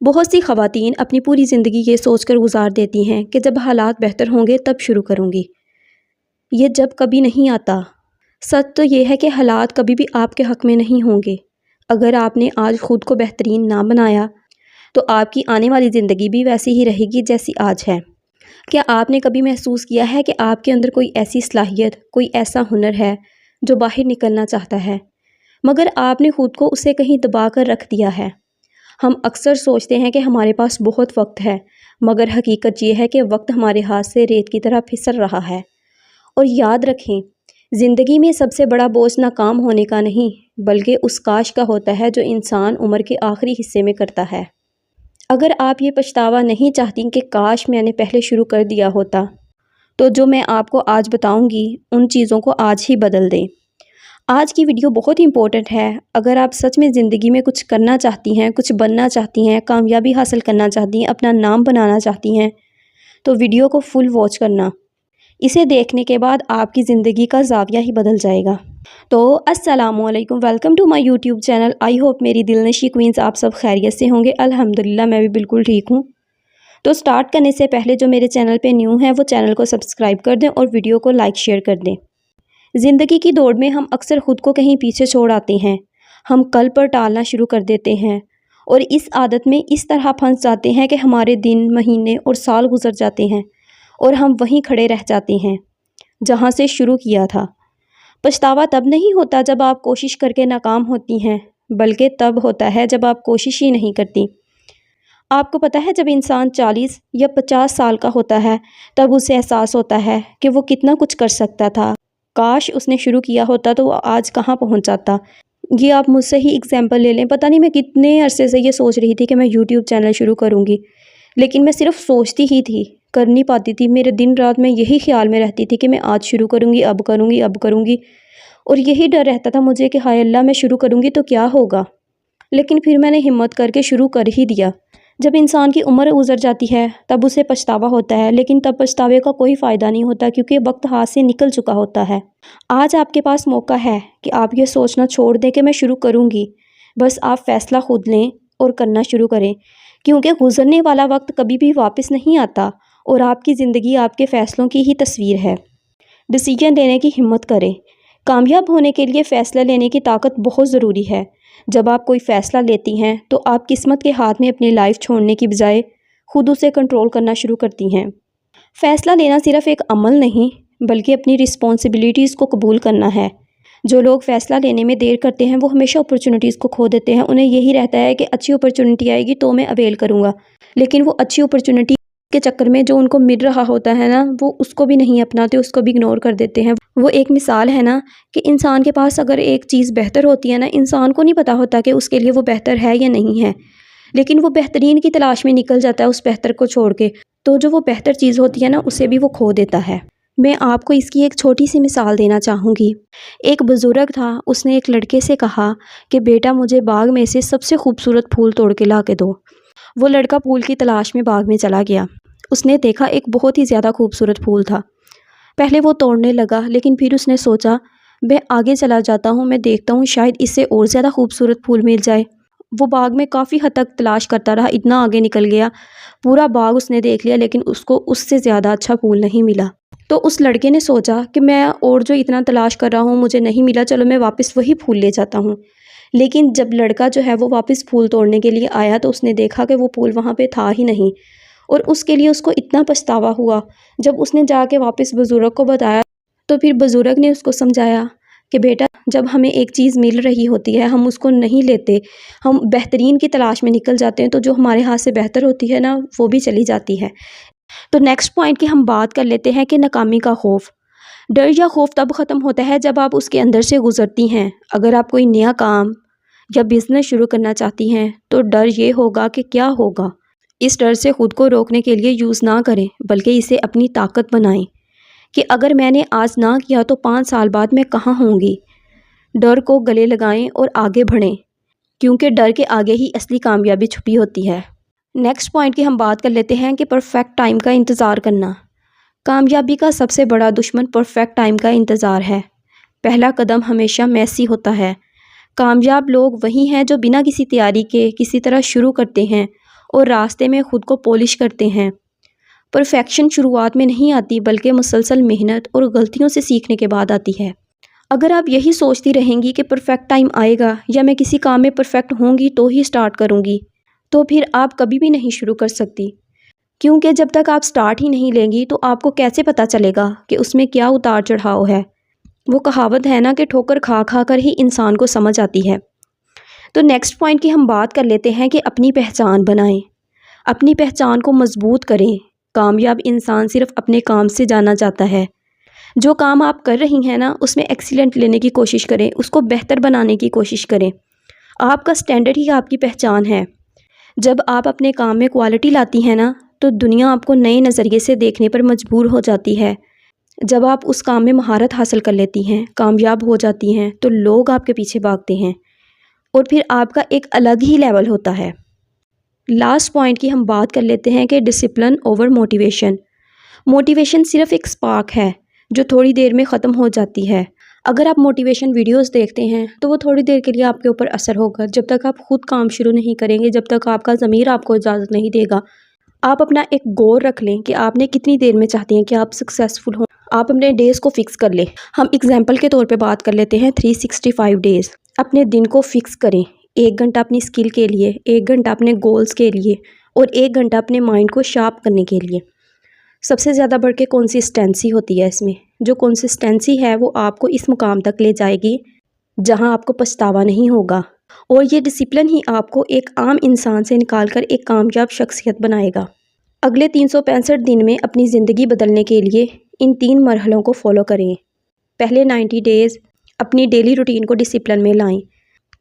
بہت سی خواتین اپنی پوری زندگی یہ سوچ کر گزار دیتی ہیں کہ جب حالات بہتر ہوں گے تب شروع کروں گی۔ یہ جب کبھی نہیں آتا۔ سچ تو یہ ہے کہ حالات کبھی بھی آپ کے حق میں نہیں ہوں گے۔ اگر آپ نے آج خود کو بہترین نہ بنایا تو آپ کی آنے والی زندگی بھی ویسی ہی رہے گی جیسی آج ہے۔ کیا آپ نے کبھی محسوس کیا ہے کہ آپ کے اندر کوئی ایسی صلاحیت، کوئی ایسا ہنر ہے جو باہر نکلنا چاہتا ہے، مگر آپ نے خود کو اسے کہیں دبا کر رکھ دیا ہے؟ ہم اکثر سوچتے ہیں کہ ہمارے پاس بہت وقت ہے، مگر حقیقت یہ ہے کہ وقت ہمارے ہاتھ سے ریت کی طرح پھسل رہا ہے۔ اور یاد رکھیں، زندگی میں سب سے بڑا بوجھ ناکام ہونے کا نہیں بلکہ اس کاش کا ہوتا ہے جو انسان عمر کے آخری حصے میں کرتا ہے۔ اگر آپ یہ پچھتاوا نہیں چاہتی کہ کاش میں نے پہلے شروع کر دیا ہوتا، تو جو میں آپ کو آج بتاؤں گی ان چیزوں کو آج ہی بدل دیں۔ آج کی ویڈیو بہت امپورٹنٹ ہے۔ اگر آپ سچ میں زندگی میں کچھ کرنا چاہتی ہیں، کچھ بننا چاہتی ہیں، کامیابی حاصل کرنا چاہتی ہیں، اپنا نام بنانا چاہتی ہیں، تو ویڈیو کو فل واچ کرنا۔ اسے دیکھنے کے بعد آپ کی زندگی کا زاویہ ہی بدل جائے گا۔ تو السلام علیکم، welcome to my YouTube channel. I hope میری دلنشی کوئنز آپ سب خیریت سے ہوں گے۔ الحمدللہ میں بھی بالکل ٹھیک ہوں۔ تو سٹارٹ کرنے سے پہلے جو میرے چینل پہ نیو ہیں وہ چینل کو سبسکرائب کر دیں اور ویڈیو کو لائک شیئر کر دیں۔ زندگی کی دوڑ میں ہم اکثر خود کو کہیں پیچھے چھوڑ آتے ہیں۔ ہم کل پر ٹالنا شروع کر دیتے ہیں اور اس عادت میں اس طرح پھنس جاتے ہیں کہ ہمارے دن، مہینے اور سال گزر جاتے ہیں اور ہم وہیں کھڑے رہ جاتے ہیں جہاں سے شروع کیا تھا۔ پچھتاوا تب نہیں ہوتا جب آپ کوشش کر کے ناکام ہوتی ہیں، بلکہ تب ہوتا ہے جب آپ کوشش ہی نہیں کرتی۔ آپ کو پتہ ہے جب انسان 40 یا 50 سال کا ہوتا ہے تب اسے احساس ہوتا ہے کہ وہ کتنا کچھ کر سکتا تھا، کاش اس نے شروع کیا ہوتا تو وہ آج کہاں پہنچ جاتا۔ یہ آپ مجھ سے ہی اگزامپل لے لیں۔ پتہ نہیں میں کتنے عرصے سے یہ سوچ رہی تھی کہ میں یوٹیوب چینل شروع کروں گی، لیکن میں صرف سوچتی ہی تھی، کر نہیں پاتی تھی۔ میرے دن رات میں یہی خیال میں رہتی تھی کہ میں آج شروع کروں گی، اب کروں گی، اب کروں گی، اور یہی ڈر رہتا تھا مجھے کہ ہائے اللہ میں شروع کروں گی تو کیا ہوگا۔ لیکن پھر میں نے ہمت کر کے شروع کر ہی دیا۔ جب انسان کی عمر گزر جاتی ہے تب اسے پچھتاوا ہوتا ہے، لیکن تب پچھتاوے کا کوئی فائدہ نہیں ہوتا کیونکہ وقت ہاتھ سے نکل چکا ہوتا ہے۔ آج آپ کے پاس موقع ہے کہ آپ یہ سوچنا چھوڑ دیں کہ میں شروع کروں گی۔ بس آپ فیصلہ خود لیں اور کرنا شروع کریں، کیونکہ گزرنے والا وقت کبھی بھی واپس نہیں آتا اور آپ کی زندگی آپ کے فیصلوں کی ہی تصویر ہے۔ ڈیسیجن لینے کی ہمت کریں۔ کامیاب ہونے کے لیے فیصلہ لینے کی طاقت بہت ضروری ہے۔ جب آپ کوئی فیصلہ لیتی ہیں تو آپ قسمت کے ہاتھ میں اپنی لائف چھوڑنے کی بجائے خود اسے کنٹرول کرنا شروع کرتی ہیں۔ فیصلہ لینا صرف ایک عمل نہیں بلکہ اپنی رسپانسبلٹیز کو قبول کرنا ہے۔ جو لوگ فیصلہ لینے میں دیر کرتے ہیں وہ ہمیشہ اپرچونٹیز کو کھو دیتے ہیں۔ انہیں یہی رہتا ہے کہ اچھی اپرچونٹی آئے گی تو میں اویل کروں گا، لیکن وہ اچھی اپرچونٹی کے چکر میں جو ان کو مل رہا ہوتا ہے نا، وہ اس کو بھی نہیں اپناتے، اس کو بھی اگنور کر دیتے ہیں۔ وہ ایک مثال ہے نا کہ انسان کے پاس اگر ایک چیز بہتر ہوتی ہے نا، انسان کو نہیں پتا ہوتا کہ اس کے لیے وہ بہتر ہے یا نہیں ہے، لیکن وہ بہترین کی تلاش میں نکل جاتا ہے اس بہتر کو چھوڑ کے، تو جو وہ بہتر چیز ہوتی ہے نا اسے بھی وہ کھو دیتا ہے۔ میں آپ کو اس کی ایک چھوٹی سی مثال دینا چاہوں گی۔ ایک بزرگ تھا، اس نے ایک لڑکے سے کہا کہ بیٹا مجھے باغ میں سے سب سے خوبصورت پھول توڑ کے لا کے دو۔ وہ لڑکا پھول کی تلاش میں باغ میں چلا گیا۔ اس نے دیکھا ایک بہت ہی زیادہ خوبصورت پھول تھا۔ پہلے وہ توڑنے لگا، لیکن پھر اس نے سوچا میں آگے چلا جاتا ہوں، میں دیکھتا ہوں شاید اس سے اور زیادہ خوبصورت پھول مل جائے۔ وہ باغ میں کافی حد تک تلاش کرتا رہا، اتنا آگے نکل گیا، پورا باغ اس نے دیکھ لیا، لیکن اس کو اس سے زیادہ اچھا پھول نہیں ملا۔ تو اس لڑکے نے سوچا کہ میں اور جو اتنا تلاش کر رہا ہوں مجھے نہیں ملا، چلو میں واپس وہی پھول لے جاتا ہوں۔ لیکن جب لڑکا جو ہے وہ واپس پھول توڑنے کے لیے آیا تو اس نے دیکھا کہ وہ پھول وہاں پہ تھا ہی نہیں، اور اس کے لیے اس کو اتنا پچھتاوا ہوا۔ جب اس نے جا کے واپس بزرگ کو بتایا تو پھر بزرگ نے اس کو سمجھایا کہ بیٹا جب ہمیں ایک چیز مل رہی ہوتی ہے ہم اس کو نہیں لیتے، ہم بہترین کی تلاش میں نکل جاتے ہیں، تو جو ہمارے ہاتھ سے بہتر ہوتی ہے نا وہ بھی چلی جاتی ہے۔ تو نیکسٹ پوائنٹ کی ہم بات کر لیتے ہیں کہ ناکامی کا خوف۔ ڈر یا خوف تب ختم ہوتا ہے جب آپ اس کے اندر سے گزرتی ہیں۔ اگر آپ کوئی نیا کام یا بزنس شروع کرنا چاہتی ہیں تو ڈر یہ ہوگا کہ کیا ہوگا۔ اس ڈر سے خود کو روکنے کے لیے یوز نہ کریں بلکہ اسے اپنی طاقت بنائیں کہ اگر میں نے آج نہ کیا تو 5 سال بعد میں کہاں ہوں گی۔ ڈر کو گلے لگائیں اور آگے بڑھیں، کیونکہ ڈر کے آگے ہی اصلی کامیابی چھپی ہوتی ہے۔ نیکسٹ پوائنٹ کی ہم بات کر لیتے ہیں کہ پرفیکٹ ٹائم کا انتظار کرنا۔ کامیابی کا سب سے بڑا دشمن پرفیکٹ ٹائم کا انتظار ہے۔ پہلا قدم ہمیشہ میسی ہوتا ہے۔ کامیاب لوگ وہی ہیں جو بنا کسی تیاری کے کسی طرح شروع کرتے ہیں اور راستے میں خود کو پولش کرتے ہیں۔ پرفیکشن شروعات میں نہیں آتی بلکہ مسلسل محنت اور غلطیوں سے سیکھنے کے بعد آتی ہے۔ اگر آپ یہی سوچتی رہیں گی کہ پرفیکٹ ٹائم آئے گا یا میں کسی کام میں پرفیکٹ ہوں گی تو ہی سٹارٹ کروں گی، تو پھر آپ کبھی بھی نہیں شروع کر سکتی، کیونکہ جب تک آپ سٹارٹ ہی نہیں لیں گی تو آپ کو کیسے پتہ چلے گا کہ اس میں کیا اتار چڑھاؤ ہے۔ وہ کہاوت ہے نا کہ ٹھوکر کھا کھا کر ہی انسان کو سمجھ آتی ہے۔ تو نیکسٹ پوائنٹ کی ہم بات کر لیتے ہیں کہ اپنی پہچان بنائیں، اپنی پہچان کو مضبوط کریں۔ کامیاب انسان صرف اپنے کام سے جانا جاتا ہے۔ جو کام آپ کر رہی ہیں نا اس میں ایکسیلنٹ لینے کی کوشش کریں، اس کو بہتر بنانے کی کوشش کریں۔ آپ کا سٹینڈرڈ ہی آپ کی پہچان ہے۔ جب آپ اپنے کام میں کوالٹی لاتی ہیں نا تو دنیا آپ کو نئے نظریے سے دیکھنے پر مجبور ہو جاتی ہے۔ جب آپ اس کام میں مہارت حاصل کر لیتی ہیں، کامیاب ہو جاتی ہیں، تو لوگ آپ کے پیچھے بھاگتے ہیں اور پھر آپ کا ایک الگ ہی لیول ہوتا ہے۔ لاسٹ پوائنٹ کی ہم بات کر لیتے ہیں کہ ڈسپلن اوور موٹیویشن۔ موٹیویشن صرف ایک سپارک ہے جو تھوڑی دیر میں ختم ہو جاتی ہے۔ اگر آپ موٹیویشن ویڈیوز دیکھتے ہیں تو وہ تھوڑی دیر کے لیے آپ کے اوپر اثر ہوگا، جب تک آپ خود کام شروع نہیں کریں گے، جب تک آپ کا ضمیر آپ کو اجازت نہیں دے گا۔ آپ اپنا ایک گول رکھ لیں کہ آپ نے کتنی دیر میں چاہتے ہیں کہ آپ سکسیزفل ہوں۔ آپ اپنے ڈیز کو فکس کر لیں۔ ہم اگزامپل کے طور پہ بات کر لیتے ہیں 365 ڈیز۔ اپنے دن کو فکس کریں، 1 گھنٹہ اپنی اسکل کے لیے، 1 گھنٹہ اپنے گولز کے لیے اور 1 گھنٹہ اپنے مائنڈ کو شارپ کرنے کے لیے۔ سب سے زیادہ بڑھ کے کنسسٹنسی ہوتی ہے اس میں۔ جو کنسسٹنسی ہے وہ آپ کو اس مقام تک لے جائے گی جہاں آپ کو پچھتاوا نہیں ہوگا، اور یہ ڈسپلن ہی آپ کو ایک عام انسان سے نکال کر ایک کامیاب شخصیت بنائے گا۔ اگلے 365 دن میں اپنی زندگی بدلنے کے لیے ان 3 مرحلوں کو فالو کریں۔ پہلے 90 ڈیز اپنی ڈیلی روٹین کو ڈسپلن میں لائیں،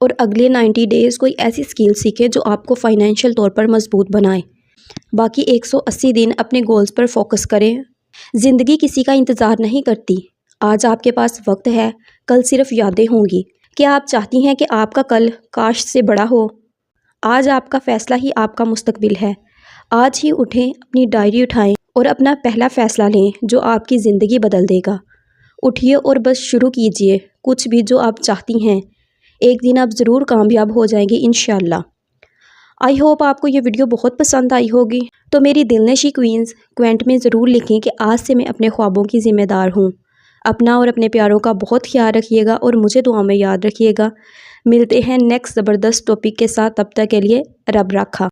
اور اگلے 90 ڈیز کوئی ایسی اسکل سیکھیں جو آپ کو فائنینشیل طور پر مضبوط بنائے۔ باقی 180 دن اپنے گولز پر فوکس کریں۔ زندگی کسی کا انتظار نہیں کرتی۔ آج آپ کے پاس وقت ہے، کل صرف یادیں ہوں گی۔ کیا آپ چاہتی ہیں کہ آپ کا کل کاش سے بڑا ہو؟ آج آپ کا فیصلہ ہی آپ کا مستقبل ہے۔ آج ہی اٹھیں، اپنی ڈائری اٹھائیں اور اپنا پہلا فیصلہ لیں جو آپ کی زندگی بدل دے گا۔ اٹھیے اور بس شروع کیجئے کچھ بھی جو آپ چاہتی ہیں۔ ایک دن آپ ضرور کامیاب ہو جائیں گی انشاءاللہ۔ آئی ہوپ آپ کو یہ ویڈیو بہت پسند آئی ہوگی۔ تو میری دلنشیں کوئنز کومنٹ میں ضرور لکھیں کہ آج سے میں اپنے خوابوں کی ذمہ دار ہوں۔ اپنا اور اپنے پیاروں کا بہت خیال رکھیے گا اور مجھے دعا میں یاد رکھیے گا۔ ملتے ہیں نیکسٹ زبردست ٹاپک کے ساتھ، تب تک کے لیے رب رکھا۔